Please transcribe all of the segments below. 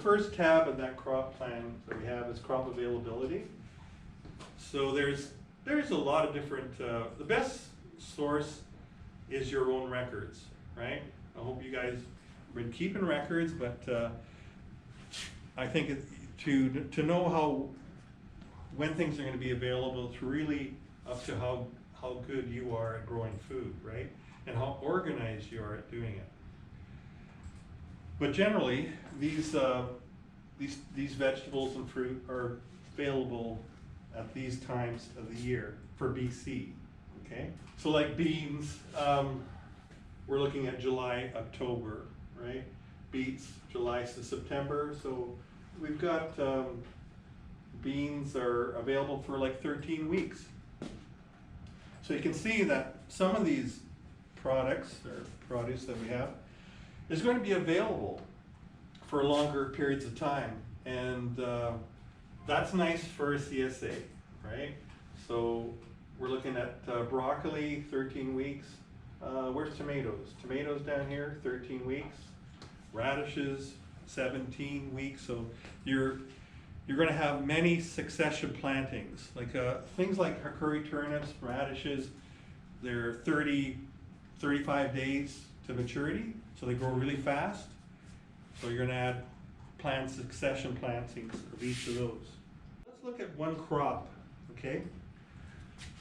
first tab of that crop plan that we have is crop availability. So there's a lot of different, the best source is your own records, right? I hope you guys have been keeping records, but I think to know when things are going to be available, it's really up to how good you are at growing food, right? And how organized you are at doing it. But generally, these vegetables and fruit are available at these times of the year for BC, okay? So like beans, we're looking at July, October, right? Beets, July to September. So we've got beans are available for like 13 weeks. So you can see that some of these products or produce that we have is going to be available for longer periods of time, and that's nice for a CSA, right? So we're looking at broccoli, 13 weeks. Where's tomatoes? Tomatoes down here, 13 weeks. Radishes, 17 weeks. So you're going to have many succession plantings, like things like curry turnips, radishes. They're 35 days to maturity, so they grow really fast. So you're going to add succession plantings of each of those. Let's look at one crop, okay?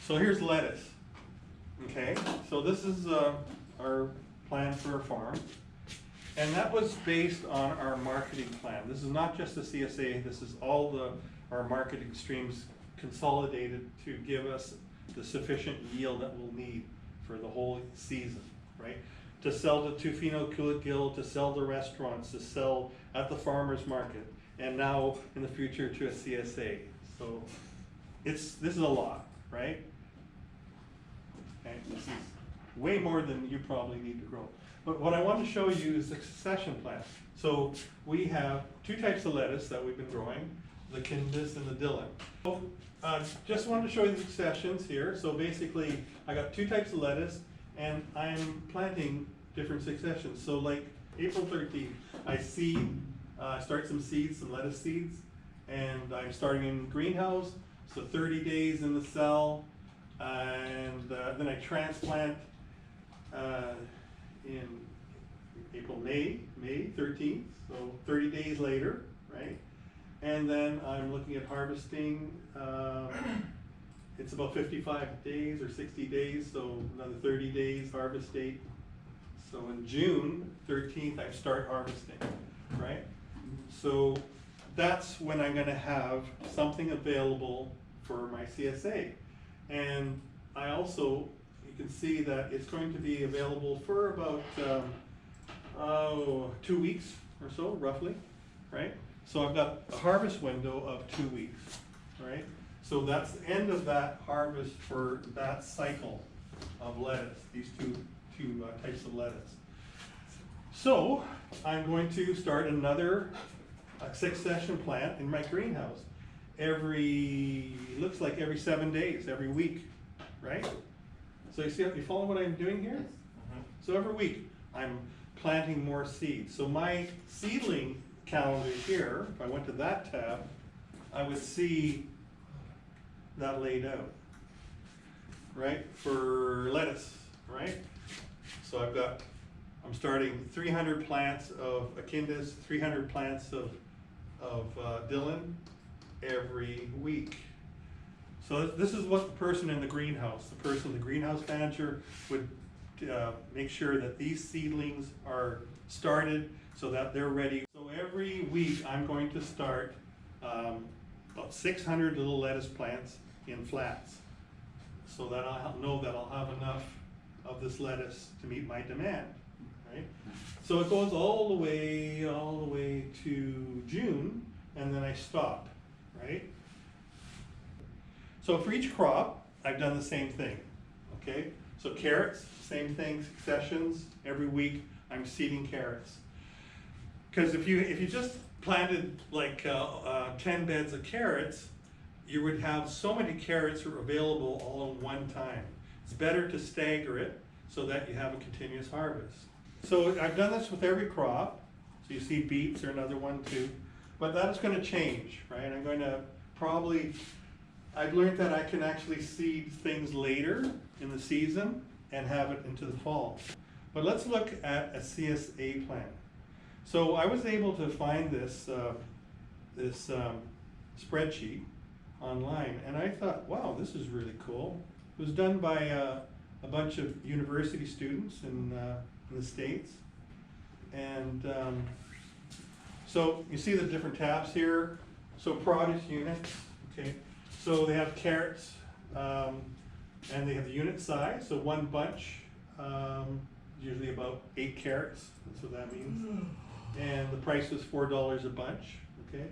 So here's lettuce, okay? So this is our plan for our farm. And that was based on our marketing plan. This is not just the CSA, this is all our marketing streams consolidated to give us the sufficient yield that we'll need for the whole season, right? To sell to Tofino Guild, to sell to restaurants, to sell at the farmer's market, and now in the future to a CSA. So this is a lot, right? Okay, this is way more than you probably need to grow. But what I want to show you is the succession plan. So we have two types of lettuce that we've been growing, the Kindis and the Dillon. So, just wanted to show you the successions here. So basically, I got two types of lettuce, and I'm planting different successions. So like April 13th, I start some seeds, some lettuce seeds, and I'm starting in greenhouse, so 30 days in the cell, and then I transplant in May 13th, so 30 days later, right? And then I'm looking at harvesting, it's about 55 days or 60 days, so another 30 days harvest date. So in June 13th, I start harvesting, right? So that's when I'm gonna have something available for my CSA. And I also, you can see that it's going to be available for about 2 weeks or so, roughly, right? So I've got a harvest window of 2 weeks, right? So that's the end of that harvest for that cycle of lettuce, these two types of lettuce. So I'm going to start another succession plant in my greenhouse looks like every 7 days, every week, right? So you follow what I'm doing here? Yes. So every week I'm planting more seeds. So my seedling calendar here, if I went to that tab, I would see that laid out, right? For lettuce, right? So I'm starting 300 plants of Echindus, 300 plants of Dillon every week. So this is what the person in the greenhouse, the greenhouse manager would make sure that these seedlings are started so that they're ready. So every week I'm going to start about 600 little lettuce plants in flats, so that I'll know that I'll have enough of this lettuce to meet my demand, right? So it goes all the way to June, and then I stop, right? So for each crop, I've done the same thing, okay? So carrots, same thing, successions. Every week I'm seeding carrots. Because if you just planted like 10 beds of carrots, you would have so many carrots available all at one time. It's better to stagger it so that you have a continuous harvest. So I've done this with every crop. So you see beets are another one too. But that's gonna change, right? I'm going to probably, I've learned that I can actually seed things later in the season and have it into the fall. But let's look at a CSA plan. So I was able to find this, spreadsheet online, and I thought, wow, this is really cool. It was done by a bunch of university students in the States. And so you see the different tabs here. So produce units, okay. So they have carrots, and they have the unit size. So one bunch, usually about 8 carrots, that's what that means. And the price was $4 a bunch, okay.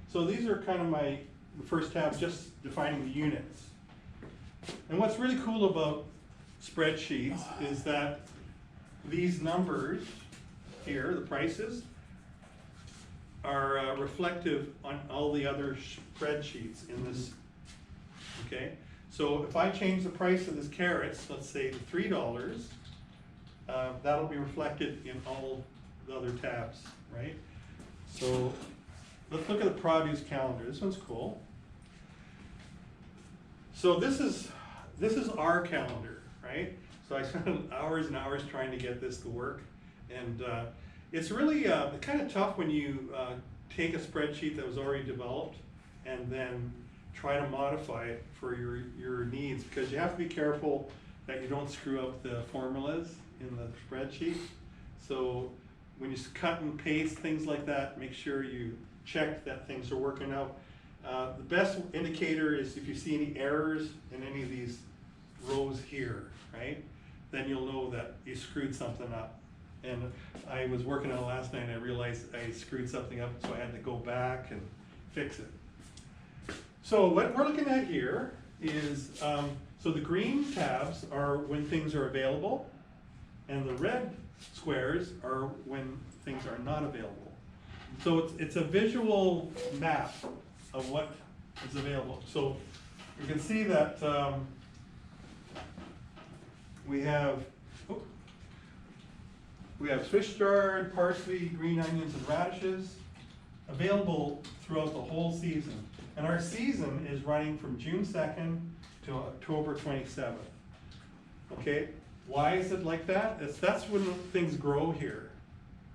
So these are kind of my first tab, just defining the units. And what's really cool about spreadsheets is that these numbers here, the prices, are reflective on all the other spreadsheets in this, okay? So if I change the price of this carrots, let's say to $3, that'll be reflected in all the other tabs, right? So let's look at the produce calendar. This one's cool. So this is our calendar, right? So I spent hours and hours trying to get this to work, and it's really kind of tough when you take a spreadsheet that was already developed and then try to modify it for your needs, because you have to be careful that you don't screw up the formulas in the spreadsheet. So when you cut and paste things like that, make sure you check that things are working out. The best indicator is if you see any errors in any of these rows here, right? Then you'll know that you screwed something up. And I was working on it last night and I realized I screwed something up, so I had to go back and fix it. So what we're looking at here is, so the green tabs are when things are available, and the red squares are when things are not available. So it's a visual map of what is available. So you can see that we have Swiss chard, parsley, green onions, and radishes available throughout the whole season. And our season is running from June 2nd to October 27th. Okay, why is it like that? That's when things grow here,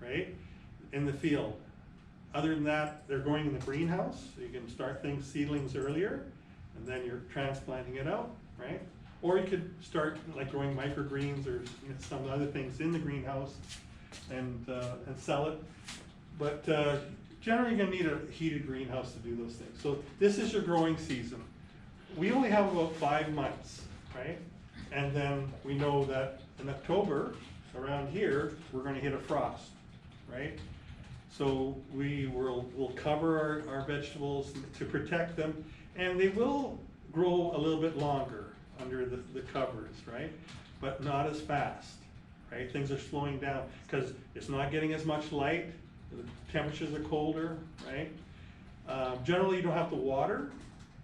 right, in the field. Other than that, they're growing in the greenhouse, so you can start seedlings earlier, and then you're transplanting it out, right? Or you could start like growing microgreens or some other things in the greenhouse and sell it. But generally you're gonna need a heated greenhouse to do those things. So this is your growing season. We only have about 5 months, right? And then we know that in October, around here, we're gonna hit a frost, right? So we'll cover our vegetables to protect them, and they will grow a little bit longer under the covers, right? But not as fast, right? Things are slowing down because it's not getting as much light, the temperatures are colder, right? Generally, you don't have to water.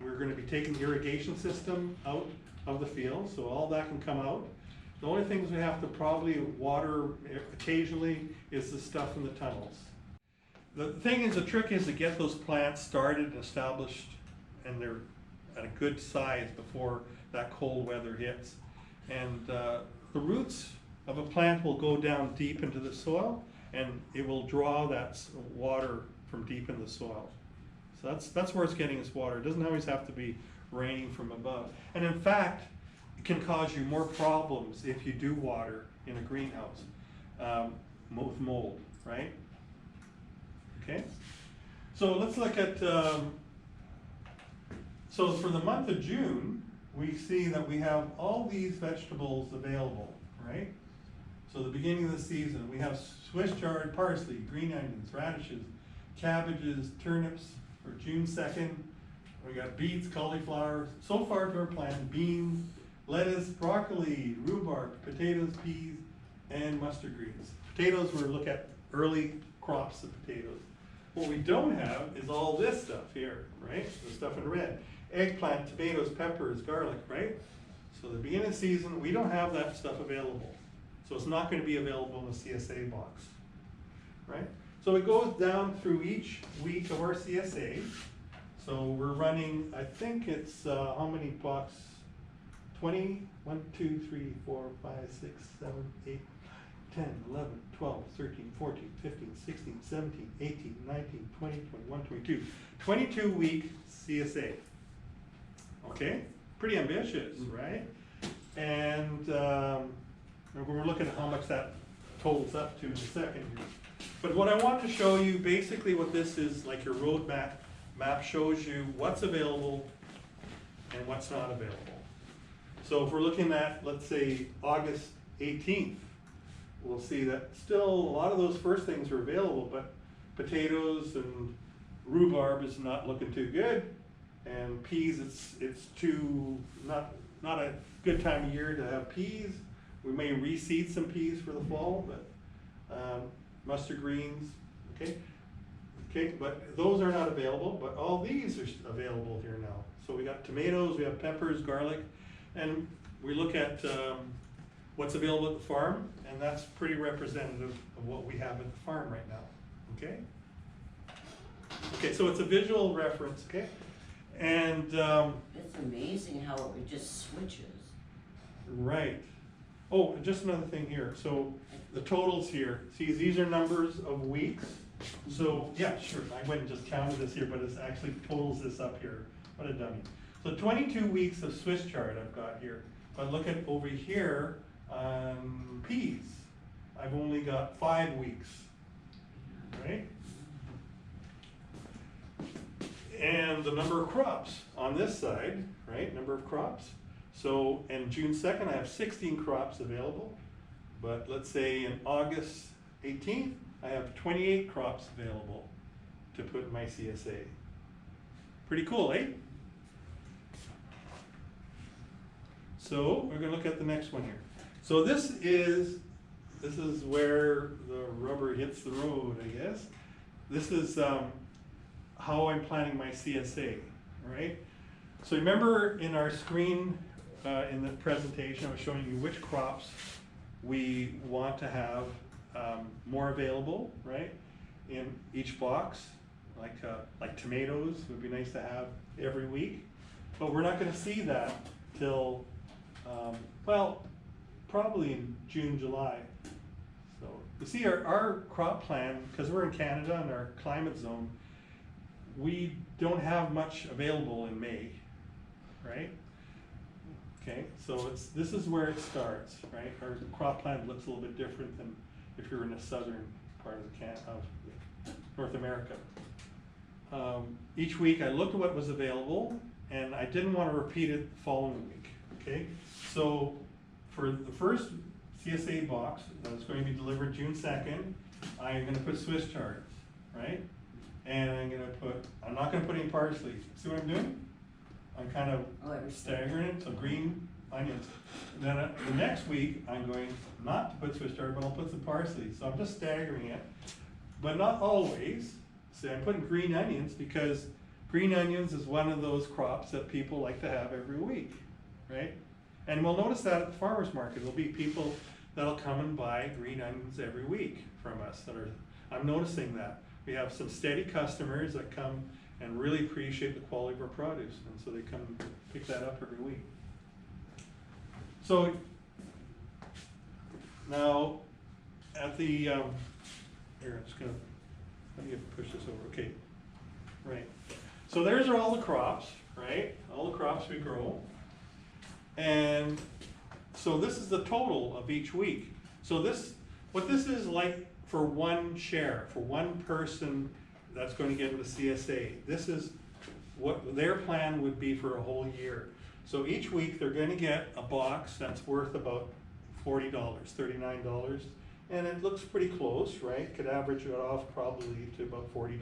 We're going to be taking the irrigation system out of the field, so all that can come out. The only things we have to probably water occasionally is the stuff in the tunnels. The trick is to get those plants started and established, and they're at a good size before that cold weather hits. And the roots of a plant will go down deep into the soil, and it will draw that water from deep in the soil. So that's where it's getting its water. It doesn't always have to be raining from above. And in fact, it can cause you more problems if you do water in a greenhouse with mold, right? Okay, so let's look at, so for the month of June, we see that we have all these vegetables available, right? So the beginning of the season, we have Swiss chard, parsley, green onions, radishes, cabbages, turnips for June 2nd. We got beets, cauliflower, so far to our plant, beans, lettuce, broccoli, rhubarb, potatoes, peas, and mustard greens. Potatoes, we're looking at early crops of potatoes. What we don't have is all this stuff here, right? The stuff in red. Eggplant, tomatoes, peppers, garlic, right? So the beginning of the season, we don't have that stuff available. So it's not going to be available in the CSA box, right? So it goes down through each week of our CSA. So we're running, I think it's, how many blocks? 20, 1, 2, 3, 4, 5, 6, 7, 8, 10, 11, 12, 13, 14, 15, 16, 17, 18, 19, 20, 21, 22. 22-week CSA. Okay? Pretty ambitious, right? And we're looking at how much that totals up to in a second here. But what I want to show you, basically what this is, like your roadmap shows you what's available and what's not available. So if we're looking at, let's say, August 18th, we'll see that still a lot of those first things are available, but potatoes and rhubarb is not looking too good, and peas, it's too not a good time of year to have peas. We may reseed some peas for the fall, but mustard greens, okay, but those are not available, but all these are available here now. So we got tomatoes, we have peppers, garlic, and we look at what's available at the farm, and that's pretty representative of what we have at the farm right now, okay? Okay, so it's a visual reference, okay? And it's amazing how it just switches. right. Oh, and just another thing here. So the totals here, see, these are numbers of weeks. So yeah, sure, I went and just counted this here, but it actually totals this up here. What a dummy. So 22 weeks of Swiss chard I've got here. But look at over here on peas. I've only got 5 weeks, right? And the number of crops on this side, right? Number of crops. So, and June 2nd, I have 16 crops available. But let's say in August 18th, I have 28 crops available to put in my CSA. Pretty cool, eh? So we're gonna look at the next one here. So this is where the rubber hits the road, I guess. This is how I'm planning my CSA, right? So remember in our screen, in the presentation, I was showing you which crops we want to have more available, right? In each box, like tomatoes would be nice to have every week, but we're not gonna see that till, well, probably in June, July. So you see our crop plan, because we're in Canada and our climate zone, we don't have much available in May, right? Okay, so this is where it starts, right? Our crop plan looks a little bit different than if you're in the southern part of North America. Each week I looked at what was available, and I didn't want to repeat it the following week, okay? So for the first CSA box that's going to be delivered June 2nd, I'm going to put Swiss chards, right? And I'm not going to put any parsley. See what I'm doing? I'm kind of staggering it, so green onions. And then the next week, I'm going not to put Swiss chard, but I'll put some parsley. So I'm just staggering it, but not always. See, I'm putting green onions because green onions is one of those crops that people like to have every week, right? And we'll notice that at the farmer's market. There'll be people that'll come and buy green onions every week from us. I'm noticing that. We have some steady customers that come and really appreciate the quality of our produce, and so they come and pick that up every week. So now at the here, I'm just gonna let me push this over. Okay, right. So there's all the crops, right? All the crops we grow, and so this is the total of each week. So what this is like for one share, for one person that's going to get into CSA. This is what their plan would be for a whole year. So each week they're going to get a box that's worth about $40, $39, and it looks pretty close, right? Could average it off probably to about $40.